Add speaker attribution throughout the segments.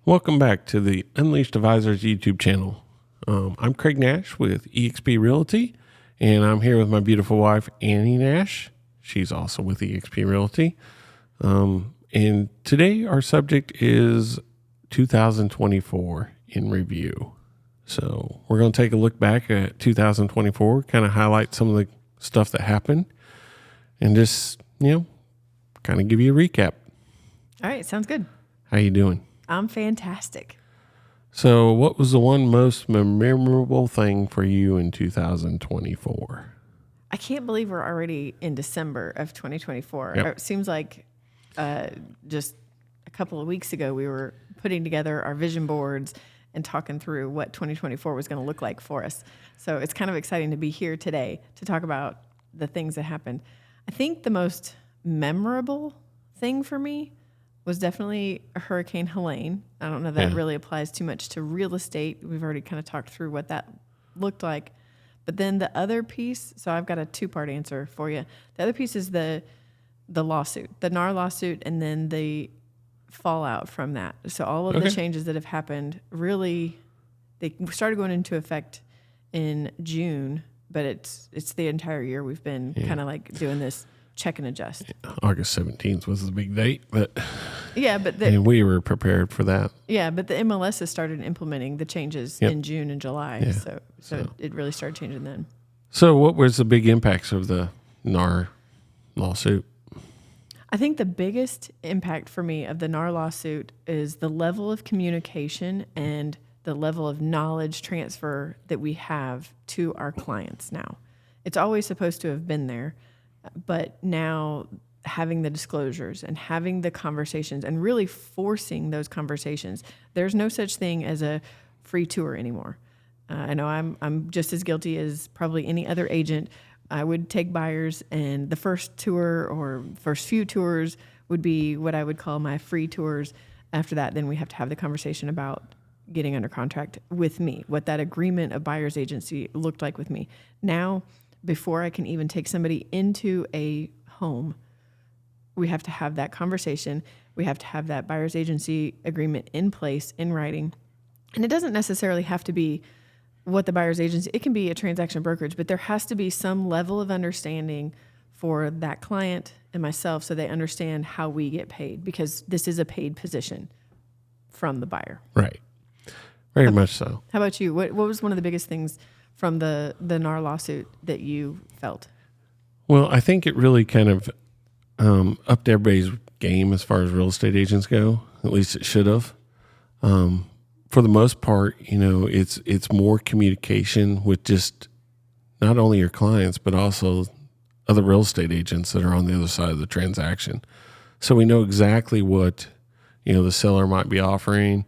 Speaker 1: Welcome back to the Unleashed Advisors YouTube channel. I'm Craig Nash with eXp Realty, and I'm here with my beautiful wife, Annie Nash. She's also with eXp Realty. And today our subject is 2024 in review. So we're going to take a look back at 2024, kind of highlight some of the stuff that happened, and just, kind of give you a recap.
Speaker 2: All right, sounds good.
Speaker 1: How you doing?
Speaker 2: I'm fantastic.
Speaker 1: So what was the one most memorable thing for you in 2024?
Speaker 2: I can't believe we're already in December of 2024.
Speaker 1: Yep.
Speaker 2: It seems like just a couple of weeks ago, we were putting together our vision boards and talking through what 2024 was going to look like for us. So it's kind of exciting to be here today to talk about the things that happened. I think the most memorable thing for me was definitely Hurricane Helene. I don't know that really applies too much to real estate. We've already kind of talked through what that looked like. But then the other piece, so I've got a two-part answer for you. The other piece is the lawsuit, the NAR lawsuit, and then the fallout from that. So all of the changes that have happened, really, they started going into effect in June, but it's the entire year we've been kind of like doing this check and adjust.
Speaker 1: August 17th was the big date, but and we were prepared for that.
Speaker 2: Yeah, but the MLS has started implementing the changes in June and July, so it really started changing then.
Speaker 1: So what was the big impacts of the NAR lawsuit?
Speaker 2: I think the biggest impact for me of the NAR lawsuit is the level of communication and the level of knowledge transfer that we have to our clients now. It's always supposed to have been there, but now having the disclosures and having the conversations and really forcing those conversations, there's no such thing as a free tour anymore. I know I'm just as guilty as probably any other agent. I would take buyers, and the first tour or first few tours would be what I would call my free tours. After that, then we have to have the conversation about getting under contract with me, what that agreement of buyer's agency looked like with me. Now, before I can even take somebody into a home, we have to have that conversation. We have to have that buyer's agency agreement in place, in writing. And it doesn't necessarily have to be what the buyer's agency, it can be a transaction brokerage, but there has to be some level of understanding for that client and myself so they understand how we get paid, because this is a paid position from the buyer.
Speaker 1: Right. Very much so.
Speaker 2: How about you? What was one of the biggest things from the NAR lawsuit that you felt?
Speaker 1: Well, I think it really kind of upped everybody's game as far as real estate agents go. At least it should have. For the most part, it's more communication with just not only your clients, but also other real estate agents that are on the other side of the transaction. So we know exactly what, the seller might be offering,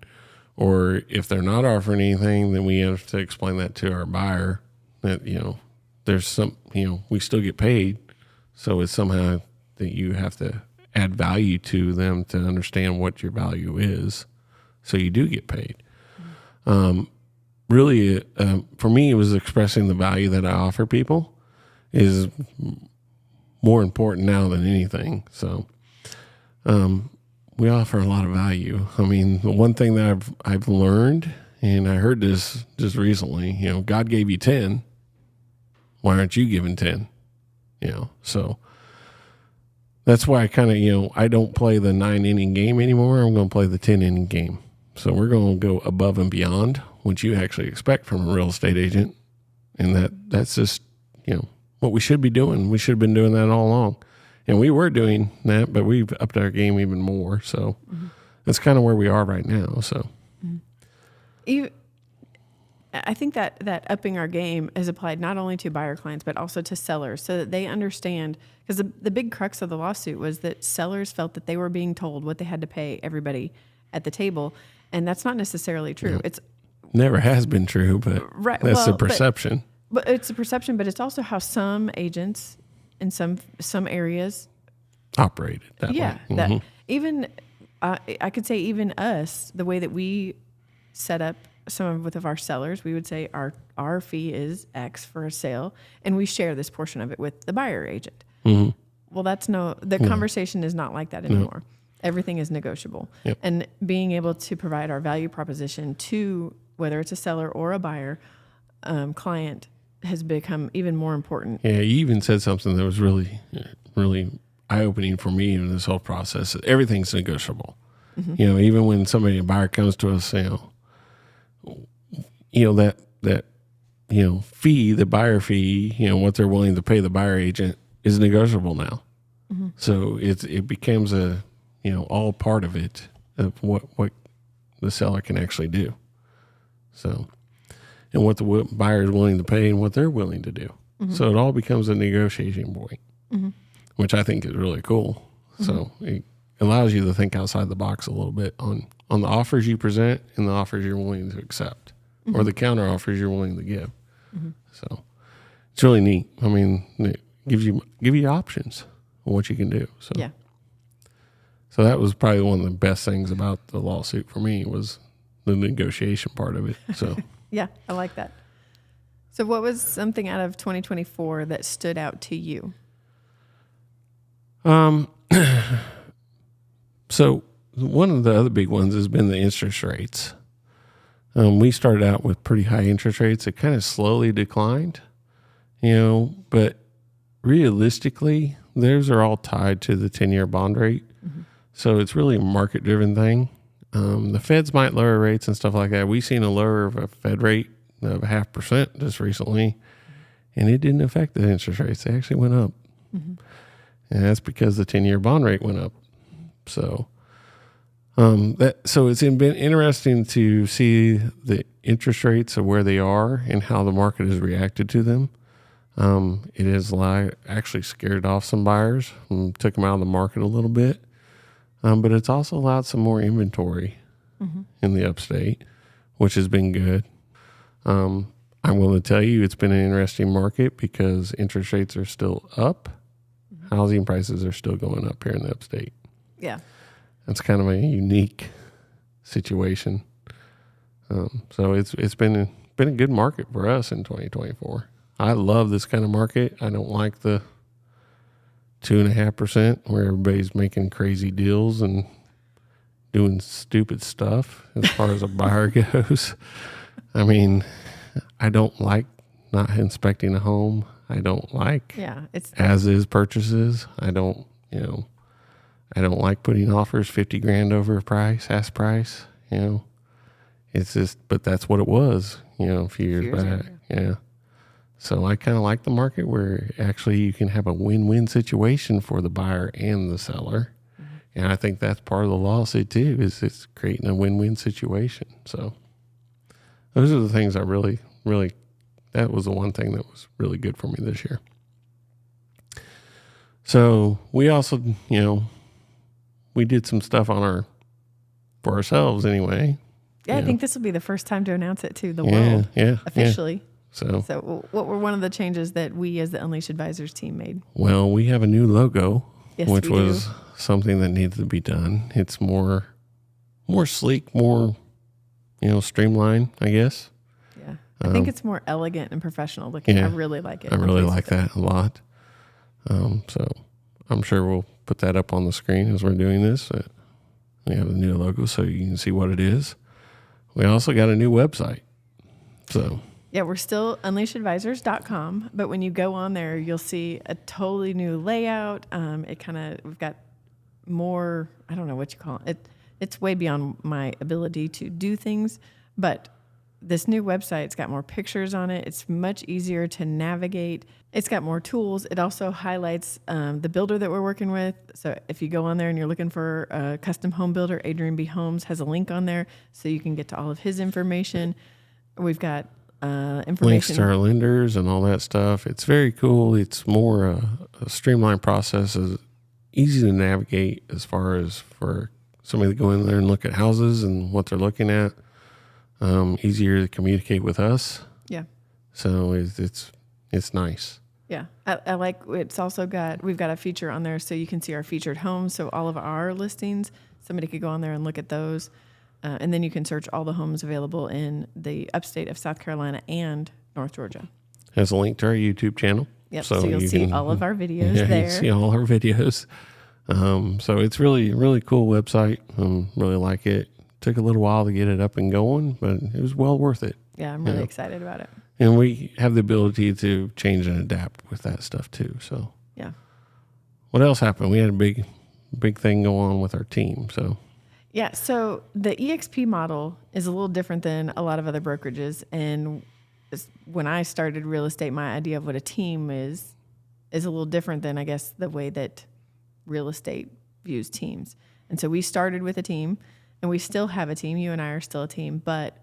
Speaker 1: or if they're not offering anything, then we have to explain that to our buyer that, there's some, we still get paid. So it's somehow that you have to add value to them to understand what your value is. So you do get paid. Really, for me, it was expressing the value that I offer people is more important now than anything. So, we offer a lot of value. I mean, the one thing that I've learned, and I heard this just recently, God gave you 10. Why aren't you giving 10? So that's why I kind of, I don't play the 9-inning game anymore. I'm going to play the 10-inning game. So we're going to go above and beyond what you actually expect from a real estate agent. And that's just, what we should be doing. We should have been doing that all along. And we were doing that, but we've upped our game even more. So that's kind of where we are right now. So
Speaker 2: I think that upping our game is applied not only to buyer clients, but also to sellers, so that they understand, because the big crux of the lawsuit was that sellers felt that they were being told what they had to pay everybody at the table. And that's not necessarily true. It's
Speaker 1: never has been true, but that's the perception.
Speaker 2: But it's a perception, but it's also how some agents in some areas
Speaker 1: operated that way.
Speaker 2: Yeah, that even I could say even us, the way that we set up some of our sellers, we would say our fee is X for a sale, and we share this portion of it with the buyer agent. Well, the conversation is not like that anymore. Everything is negotiable.
Speaker 1: Yep.
Speaker 2: And being able to provide our value proposition to, whether it's a seller or a buyer, client, has become even more important.
Speaker 1: Yeah, you even said something that was really, really eye-opening for me in this whole process. Everything's negotiable. Even when a buyer comes to us, that fee, the buyer fee, what they're willing to pay the buyer agent is negotiable now. So it becomes all part of it, of what the seller can actually do. So, and what the buyer is willing to pay and what they're willing to do. So it all becomes a negotiation point, which I think is really cool. So it allows you to think outside the box a little bit on the offers you present and the offers you're willing to accept, or the counter offers you're willing to give. So it's really neat. I mean, it gives you options on what you can do. So
Speaker 2: Yeah.
Speaker 1: So that was probably one of the best things about the lawsuit for me, was the negotiation part of it. So
Speaker 2: Yeah, I like that. So what was something out of 2024 that stood out to you?
Speaker 1: So one of the other big ones has been the interest rates. We started out with pretty high interest rates. It kind of slowly declined, but realistically, theirs are all tied to the 10-year bond rate. So it's really a market-driven thing. The feds might lower rates and stuff like that. We've seen a lower of a Fed rate of 0.5% just recently, and it didn't affect the interest rates. They actually went up. And that's because the 10-year bond rate went up. So so it's been interesting to see the interest rates of where they are and how the market has reacted to them. It has actually scared off some buyers and took them out of the market a little bit. But it's also allowed some more inventory in the upstate, which has been good. I'm willing to tell you it's been an interesting market because interest rates are still up. Housing prices are still going up here in the upstate.
Speaker 2: Yeah.
Speaker 1: That's kind of a unique situation. So it's been a good market for us in 2024. I love this kind of market. I don't like the 2.5% where everybody's making crazy deals and doing stupid stuff as far as a buyer goes. I mean, I don't like not inspecting a home. I don't like
Speaker 2: it's
Speaker 1: as is purchases. I don't like putting offers $50,000 over ask price. It's just, but that's what it was, a few years back. Yeah. So I kind of like the market where actually you can have a win-win situation for the buyer and the seller. And I think that's part of the lawsuit too, is it's creating a win-win situation. So those are the things I really, that was the one thing that was really good for me this year. So we also, we did some stuff for ourselves anyway.
Speaker 2: I think this will be the first time to announce it to the world officially.
Speaker 1: Yeah. So
Speaker 2: what were one of the changes that we as the Unleashed Advisors team made?
Speaker 1: Well, we have a new logo, which
Speaker 2: we
Speaker 1: was something that needs to be done. It's more sleek, more, streamlined, I guess.
Speaker 2: Yeah. I think it's more elegant and professional looking. I really like it.
Speaker 1: I really like that a lot. So I'm sure we'll put that up on the screen as we're doing this. We have a new logo so you can see what it is. We also got a new website. So
Speaker 2: yeah, we're still unleashedadvisors.com, but when you go on there, you'll see a totally new layout. We've got more, I don't know what you call it. It's way beyond my ability to do things, but this new website's got more pictures on it. It's much easier to navigate. It's got more tools. It also highlights the builder that we're working with. So if you go on there and you're looking for a custom home builder, Adrian B. Homes has a link on there so you can get to all of his information. We've got information.
Speaker 1: Links to our lenders and all that stuff. It's very cool. It's more a streamlined process. It's easy to navigate as far as for somebody to go in there and look at houses and what they're looking at. Easier to communicate with us.
Speaker 2: Yeah.
Speaker 1: So it's nice.
Speaker 2: Yeah. I like, it's also we've got a feature on there so you can see our featured homes. So all of our listings, somebody could go on there and look at those. And then you can search all the homes available in the upstate of South Carolina and North Georgia.
Speaker 1: Has a link to our YouTube channel.
Speaker 2: Yep. So you'll see all of our videos there.
Speaker 1: You see all our videos. So it's really, really cool website. Really like it. Took a little while to get it up and going, but it was well worth it.
Speaker 2: Yeah, I'm really excited about it.
Speaker 1: And we have the ability to change and adapt with that stuff too. So
Speaker 2: yeah.
Speaker 1: What else happened? We had a big thing go on with our team. So
Speaker 2: yeah, so the EXP model is a little different than a lot of other brokerages. And when I started real estate, my idea of what a team is a little different than, I guess, the way that real estate views teams. And so we started with a team, and we still have a team. You and I are still a team, but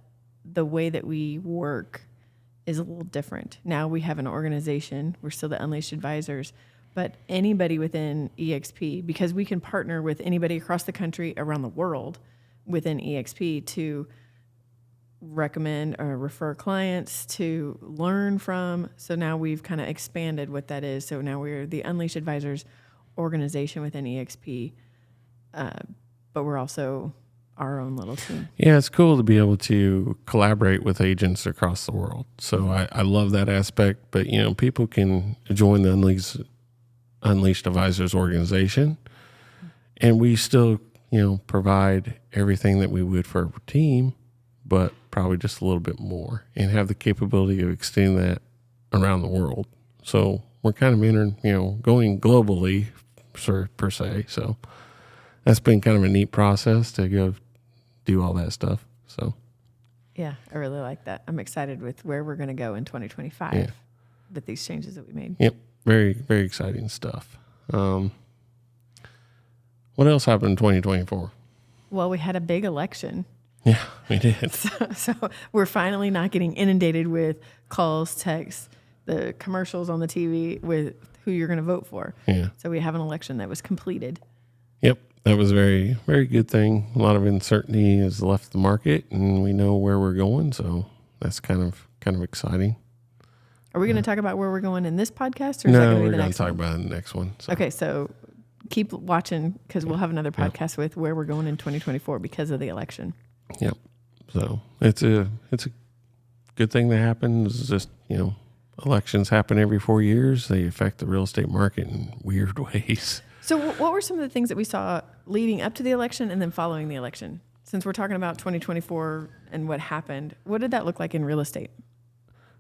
Speaker 2: the way that we work is a little different. Now we have an organization. We're still the Unleashed Advisors, but anybody within EXP, because we can partner with anybody across the country, around the world within EXP to recommend or refer clients to learn from. So now we've kind of expanded what that is. So now we're the Unleashed Advisors organization within EXP, but we're also our own little team.
Speaker 1: Yeah, it's cool to be able to collaborate with agents across the world. So I love that aspect. But, people can join the Unleashed Advisors organization, and we still, provide everything that we would for a team, but probably just a little bit more, and have the capability of extending that around the world. So we're kind of going globally per se. So that's been kind of a neat process to go do all that stuff. So
Speaker 2: yeah, I really like that. I'm excited with where we're going to go in 2025 with these changes that we made.
Speaker 1: Yep. Very, very exciting stuff. What else happened in 2024?
Speaker 2: Well, we had a big election.
Speaker 1: Yeah, we did.
Speaker 2: So we're finally not getting inundated with calls, texts, the commercials on the TV with who you're going to vote for.
Speaker 1: Yeah.
Speaker 2: So we have an election that was completed.
Speaker 1: Yep. That was a very, very good thing. A lot of uncertainty has left the market, and we know where we're going. So that's kind of exciting.
Speaker 2: Are we going to talk about where we're going in this podcast, or is that
Speaker 1: No,
Speaker 2: going to be
Speaker 1: we're
Speaker 2: the
Speaker 1: going
Speaker 2: next
Speaker 1: to talk
Speaker 2: one?
Speaker 1: about it in the next one. So.
Speaker 2: Okay, so keep watching, because we'll have another podcast with where we're going in 2024 because of the election.
Speaker 1: Yep. So it's a good thing that happened. It's just, elections happen every 4 years. They affect the real estate market in weird ways.
Speaker 2: So what were some of the things that we saw leading up to the election and then following the election? Since we're talking about 2024 and what happened, what did that look like in real estate?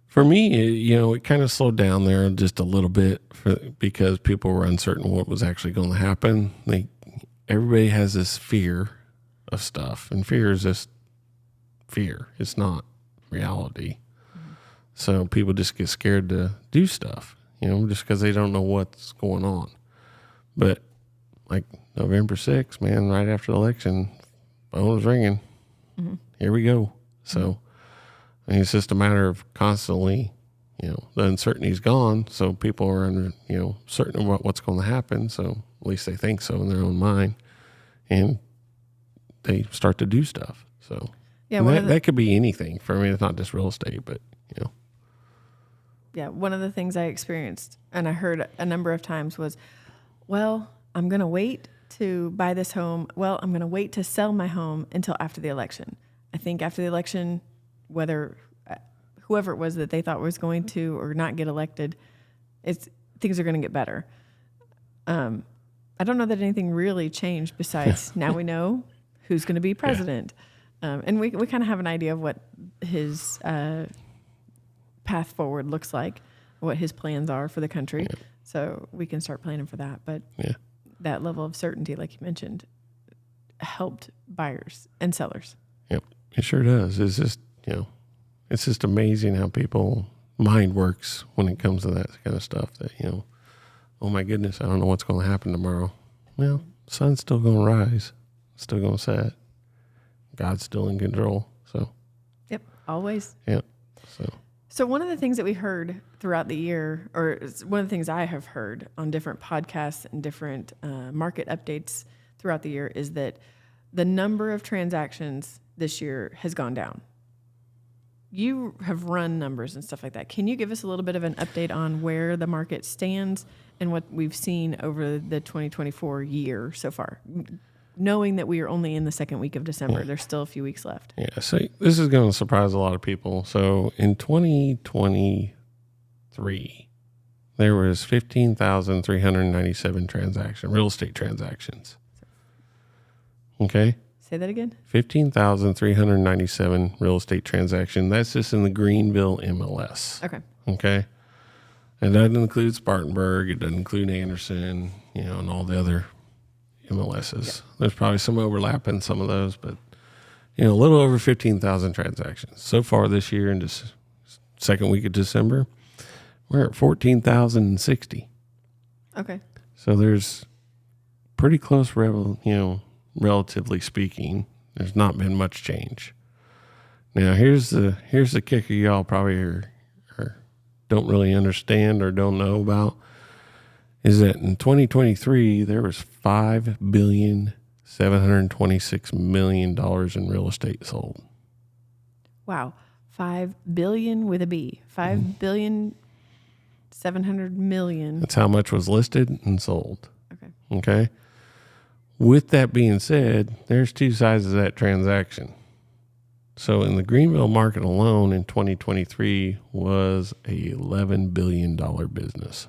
Speaker 1: For me, it kind of slowed down there just a little bit because people were uncertain what was actually going to happen. Everybody has this fear of stuff, and fear is just fear. It's not reality. Mm-hmm. So people just get scared to do stuff, just because they don't know what's going on. But like November 6th, man, right after the election, phone was ringing. Mm-hmm. Here we go. So it's just a matter of constantly, the uncertainty's gone. So people are certain about what's going to happen. So at least they think so in their own mind, and they start to do stuff. So yeah, that could be anything. For me, it's not just real estate, but
Speaker 2: Yeah, one of the things I experienced and I heard a number of times was, well, I'm going to wait to buy this home. Well, I'm going to wait to sell my home until after the election. I think after the election, whoever it was that they thought was going to or not get elected, things are going to get better. I don't know that anything really changed besides now we know who's going to be president. Yeah. And we kind of have an idea of what his path forward looks like, what his plans are for the country. Yeah. So we can start planning for that. But that level of certainty, like you mentioned, helped buyers and sellers.
Speaker 1: Yep, it sure does. It's just, it's just amazing how people mind works when it comes to that kind of stuff that, oh my goodness, I don't know what's going to happen tomorrow. Well, the sun's still going to rise. It's still going to set. God's still in control. So.
Speaker 2: Yep, always.
Speaker 1: Yep.
Speaker 2: So one of the things that we heard throughout the year, or one of the things I have heard on different podcasts and different market updates throughout the year is that the number of transactions this year has gone down. You have run numbers and stuff like that. Can you give us a little bit of an update on where the market stands and what we've seen over the 2024 year so far? Knowing that we are only in the second week of December, there's still a few weeks left.
Speaker 1: Yeah, so this is going to surprise a lot of people. So in 2023, there was 15,397 real estate transactions. Okay?
Speaker 2: Say that again?
Speaker 1: 15,397 real estate transactions. That's just in the Greenville MLS.
Speaker 2: Okay.
Speaker 1: Okay? It doesn't include Spartanburg. It doesn't include Anderson, and all the other MLSs. Yep. There's probably some overlap in some of those, but, a little over 15,000 transactions. So far this year, in this second week of December, we're at 14,060.
Speaker 2: Okay.
Speaker 1: So there's pretty close, relatively speaking. There's not been much change. Now, here's the kicker y'all probably are don't really understand or don't know about, is that in 2023 there was $5,726,000,000 in real estate sold.
Speaker 2: Wow, 5 billion with a B, 5,700,000,000.
Speaker 1: That's how much was listed and sold.
Speaker 2: Okay.
Speaker 1: With that being said, there's two sides of that transaction. So in the Greenville market alone in 2023 was a $11 billion business.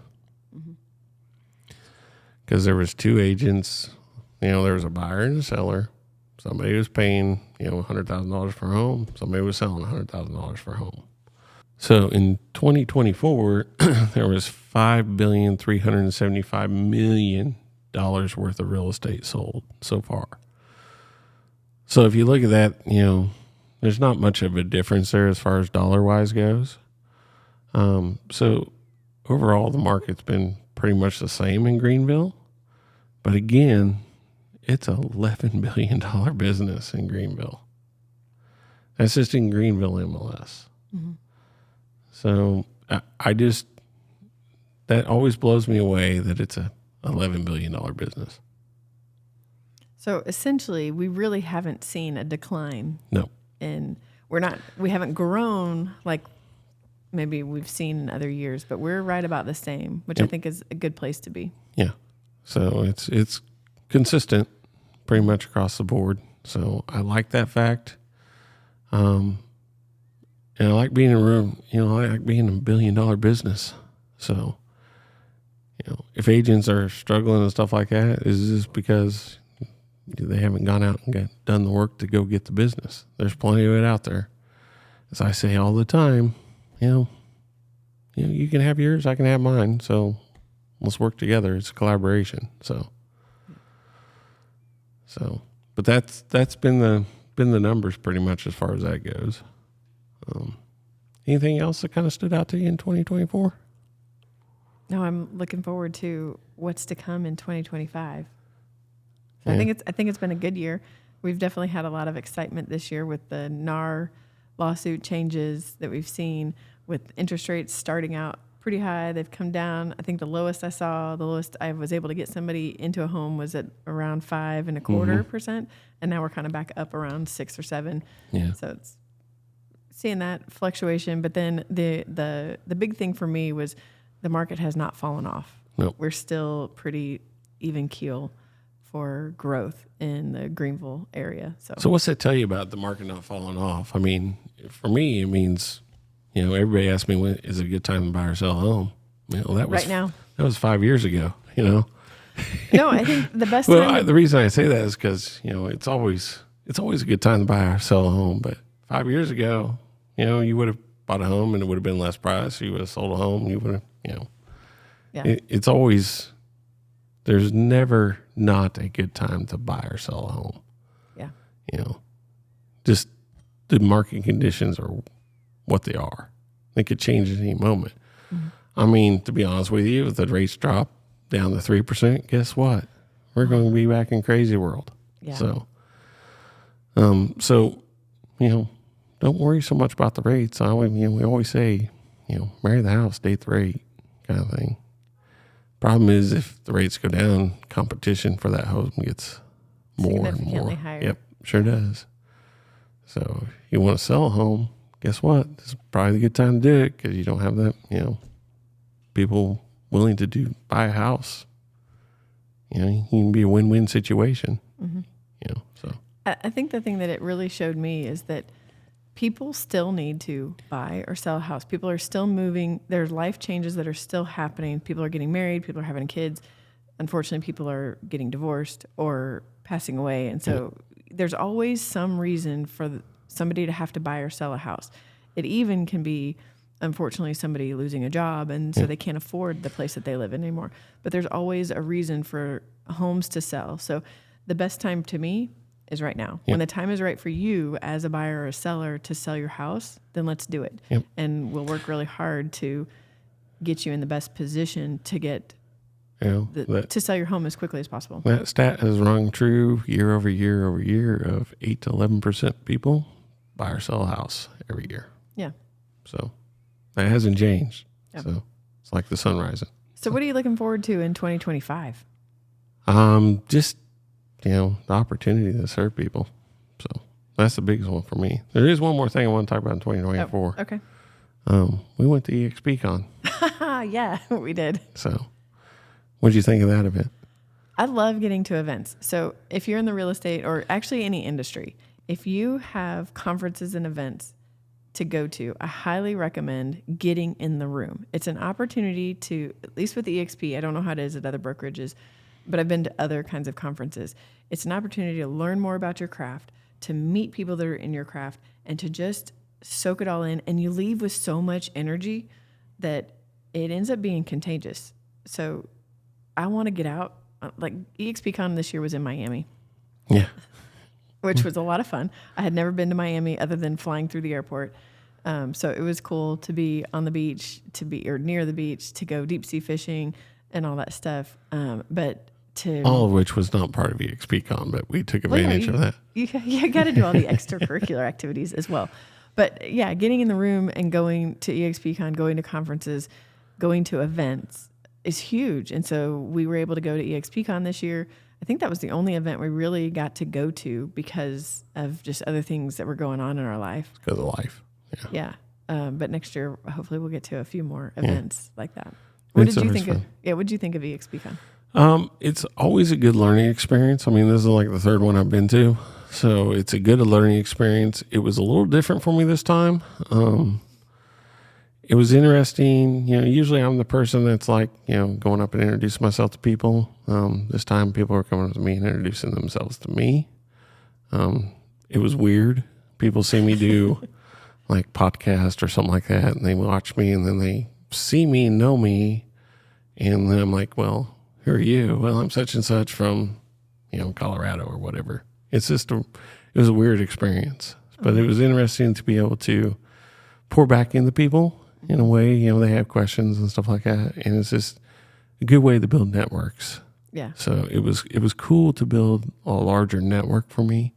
Speaker 1: Because there was two agents, there was a buyer and a seller. Somebody was paying, $100,000 for a home. Somebody was selling $100,000 for a home. So in 2024, there was $5,375,000,000 worth of real estate sold so far. So if you look at that, there's not much of a difference there as far as dollar-wise goes. So overall, the market's been pretty much the same in Greenville. But again, it's an $11 billion business in Greenville. That's just in Greenville MLS. Mm-hmm. So that always blows me away that it's a $11 billion business.
Speaker 2: So essentially, we really haven't seen a decline.
Speaker 1: No.
Speaker 2: And we haven't grown like maybe we've seen in other years, but we're right about the same, which I think is a good place to be.
Speaker 1: Yeah. So it's consistent pretty much across the board. So I like that fact. And I like being in a room, I like being in a $1 billion business. So, if agents are struggling and stuff like that, is this because they haven't gone out and done the work to go get the business? There's plenty of it out there. As I say all the time, you can have yours, I can have mine. So let's work together. It's a collaboration. So, but that's been the numbers pretty much as far as that goes. Anything else that kind of stood out to you in 2024?
Speaker 2: No, I'm looking forward to what's to come in 2025. So
Speaker 1: Yeah.
Speaker 2: I think it's been a good year. We've definitely had a lot of excitement this year with the NAR lawsuit changes that we've seen, with interest rates starting out pretty high. They've come down. I think the lowest I was able to get somebody into a home was at around 5.25%, and now we're kind of back up around 6 or 7.
Speaker 1: Yeah.
Speaker 2: So it's seeing that fluctuation. But then the big thing for me was the market has not fallen off.
Speaker 1: Nope.
Speaker 2: We're still pretty even keel for growth in the Greenville area. So
Speaker 1: what's that tell you about the market not falling off? I mean, for me, it means, everybody asks me, when is it a good time to buy or sell a home? That was
Speaker 2: right now.
Speaker 1: That was 5 years ago,
Speaker 2: No, I think the best
Speaker 1: Well,
Speaker 2: time.
Speaker 1: the reason I say that is because, it's always a good time to buy or sell a home. But 5 years ago, you would have bought a home and it would have been less price. You would have sold a home. You would have,
Speaker 2: Yeah.
Speaker 1: It's always, there's never not a good time to buy or sell a home.
Speaker 2: Yeah.
Speaker 1: Just the market conditions are what they are. They could change at any moment. Mm-hmm. I mean, to be honest with you, if the rates drop down to 3%, guess what? We're going to be back in crazy world.
Speaker 2: Yeah.
Speaker 1: So, don't worry so much about the rates. We always say, marry the house, date the rate, kind of thing. Problem is, if the rates go down, competition for that home gets more and more.
Speaker 2: Significantly higher.
Speaker 1: Yep, sure does. So if you want to sell a home, guess what? This is probably a good time to do it because you don't have that, people willing to buy a house. You can be a win-win situation.
Speaker 2: Mm-hmm.
Speaker 1: So
Speaker 2: I think the thing that it really showed me is that people still need to buy or sell a house. People are still moving. There's life changes that are still happening. People are getting married. People are having kids. Unfortunately, people are getting divorced or passing away. And so there's always some reason for somebody to have to buy or sell a house. It even can be, unfortunately, somebody losing a job, and so they can't afford the place that they live in anymore. But there's always a reason for homes to sell. So the best time to me is right now. When the time is right for you as a buyer or a seller to sell your house, then let's do it. And we'll work really hard to get you in the best position to get to sell your home as quickly as possible.
Speaker 1: That stat has rung true year over year over year of 8 to 11% people buy or sell a house every year.
Speaker 2: Yeah.
Speaker 1: So that hasn't changed. So it's like the sun rising.
Speaker 2: So what are you looking forward to in 2025?
Speaker 1: Just, the opportunity to serve people. So that's the biggest one for me. There is one more thing I want to talk about in 2024.
Speaker 2: Oh, okay.
Speaker 1: We went to EXPCON.
Speaker 2: Yeah, we did.
Speaker 1: So what did you think of that event?
Speaker 2: I love getting to events. So if you're in the real estate or actually any industry, if you have conferences and events to go to, I highly recommend getting in the room. It's an opportunity to, at least with the EXP, I don't know how it is at other brokerages, but I've been to other kinds of conferences. It's an opportunity to learn more about your craft, to meet people that are in your craft, and to just soak it all in. And you leave with so much energy that it ends up being contagious. So I want to get out. Like EXPCON this year was in Miami.
Speaker 1: Yeah.
Speaker 2: Which was a lot of fun. I had never been to Miami other than flying through the airport. So it was cool to be on the beach, or near the beach, to go deep sea fishing and all that stuff. All
Speaker 1: of which was not part of EXPCON, but we took advantage of that.
Speaker 2: You got to do all the extracurricular activities as well. But yeah, getting in the room and going to EXPCON, going to conferences, going to events is huge. And so we were able to go to EXPCON this year. I think that was the only event we really got to go to because of just other things that were going on in our life.
Speaker 1: Because of life.
Speaker 2: Yeah. But next year, hopefully we'll get to a few more events like that. What did you think of EXPCON?
Speaker 1: It's always a good learning experience. I mean, this is like the third one I've been to. So it's a good learning experience. It was a little different for me this time. It was interesting. Usually I'm the person that's like, going up and introducing myself to people. This time people are coming up to me and introducing themselves to me. It was weird. People see me do like podcast or something like that, and they watch me, and then they see me and know me. And then I'm like, well, who are you? Well, I'm such and such from, Colorado or whatever. It's just it was a weird experience, but it was interesting to be able to pour back into people in a way. They have questions and stuff like that, and it's just a good way to build networks.
Speaker 2: Yeah.
Speaker 1: So it was cool to build a larger network for me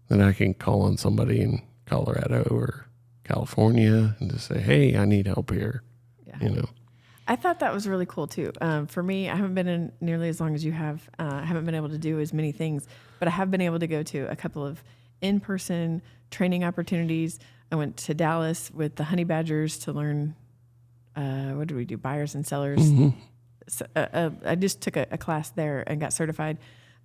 Speaker 1: that I can call on somebody in Colorado or California and just say, hey, I need help here. Yeah.
Speaker 2: I thought that was really cool too. For me, I haven't been in nearly as long as you have. I haven't been able to do as many things, but I have been able to go to a couple of in-person training opportunities. I went to Dallas with the Honey Badgers to learn, what did we do? Buyers and sellers. Mm-hmm. So, I just took a class there and got certified.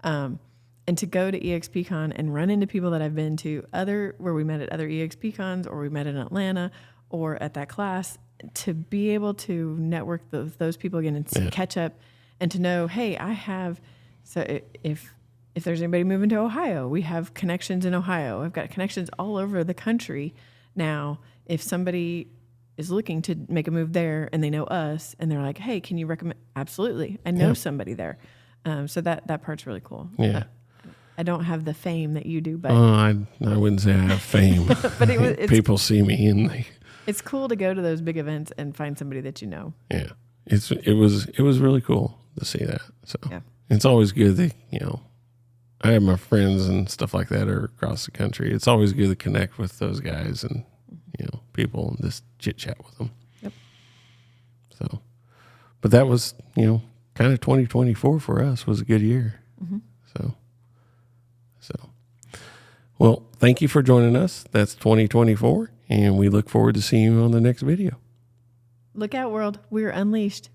Speaker 2: And to go to EXPCON and run into people that I've been to where we met at other EXPCONs, or we met in Atlanta, or at that class, to be able to network those people again and catch up, and to know, hey, if there's anybody moving to Ohio, we have connections in Ohio. I've got connections all over the country now. If somebody is looking to make a move there and they know us and they're like, hey, can you recommend? Absolutely. I know somebody there. So that part's really cool.
Speaker 1: Yeah.
Speaker 2: I don't have the fame that you do, but
Speaker 1: I wouldn't say I have fame. But people see me and
Speaker 2: it's cool to go to those big events and find somebody that you know.
Speaker 1: Yeah. It was really cool to see that. So it's always good that, I have my friends and stuff like that are across the country. It's always good to connect with those guys and, people and just chit chat with them.
Speaker 2: Yep.
Speaker 1: So, but that was, kind of 2024 for us was a good year. Mm-hmm. So, well, thank you for joining us. That's 2024, and we look forward to seeing you on the next video.
Speaker 2: Look out, world. We're unleashed.